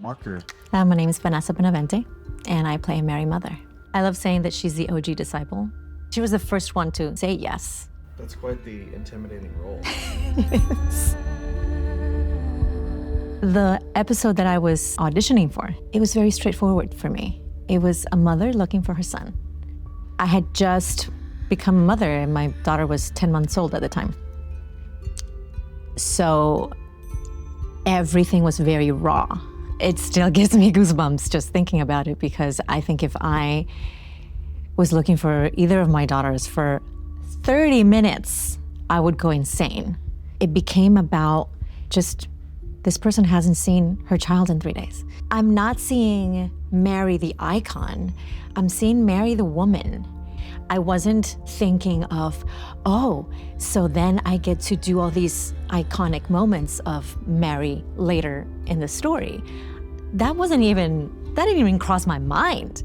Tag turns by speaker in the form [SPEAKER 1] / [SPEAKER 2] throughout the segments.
[SPEAKER 1] marker.
[SPEAKER 2] My name is Vanessa Benavente, and I play Mary Mother. I love saying that she's the OG disciple. She was the first one to say yes.
[SPEAKER 1] That's quite the intimidating role.
[SPEAKER 2] The episode that I was auditioning for, it was very straightforward for me. It was a mother looking for her son. I had just become a mother, and my daughter was 10 months old at the time. So everything was very raw. It still gives me goosebumps just thinking about it, because I think if I was looking for either of my daughters for 30 minutes, I would go insane. It became about just, this person hasn't seen her child in 3 days. I'm not seeing Mary the icon, I'm seeing Mary the woman. I wasn't thinking of, oh, so then I get to do all these iconic moments of Mary later in the story. That didn't even cross my mind.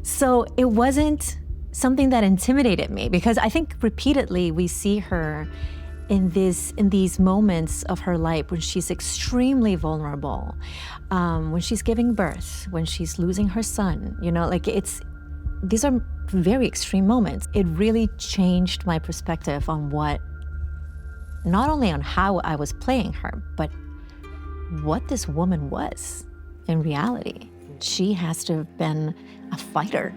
[SPEAKER 2] So it wasn't something that intimidated me, because I think repeatedly we see her in these moments of her life when she's extremely vulnerable, when she's giving birth, when she's losing her son, these are very extreme moments. It really changed my perspective on not only on how I was playing her, but what this woman was in reality. She has to have been a fighter.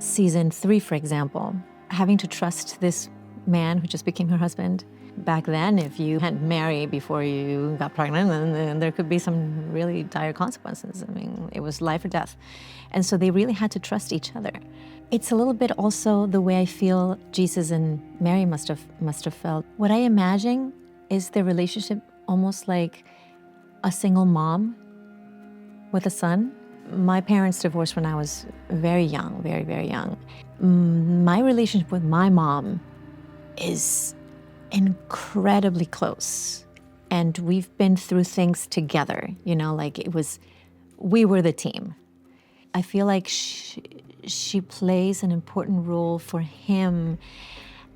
[SPEAKER 2] Season 3, for example, having to trust this man who just became her husband. Back then, if you hadn't married before you got pregnant, then there could be some really dire consequences. I mean, it was life or death. And so they really had to trust each other. It's a little bit also the way I feel Jesus and Mary must have felt. What I imagine is their relationship almost like a single mom with a son. My parents divorced when I was very young, very, very young. My relationship with my mom is incredibly close, and we've been through things together, we were the team. I feel like she plays an important role for him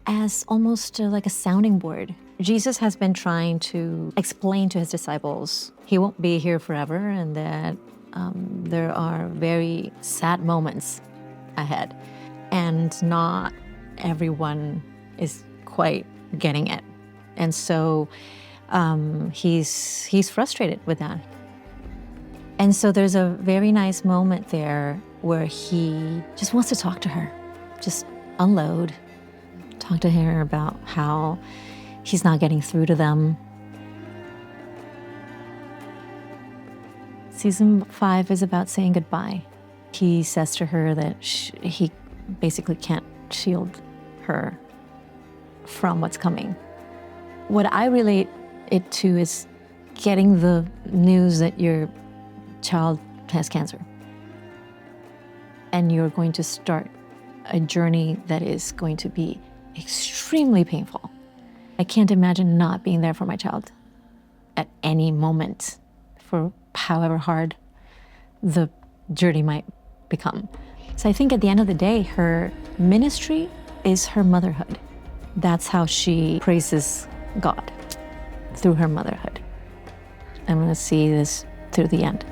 [SPEAKER 2] as almost like a sounding board. Jesus has been trying to explain to his disciples he won't be here forever, and that there are very sad moments ahead, and not everyone is quite getting it. And so he's frustrated with that. And so there's a very nice moment there where he just wants to talk to her, just unload, talk to her about how he's not getting through to them. Season 5 is about saying goodbye. He says to her that he basically can't shield her from what's coming. What I relate it to is getting the news that your child has cancer, and you're going to start a journey that is going to be extremely painful. I can't imagine not being there for my child at any moment, for however hard the journey might become. So I think at the end of the day, her ministry is her motherhood. That's how she praises God, through her motherhood. I'm going to see this through the end.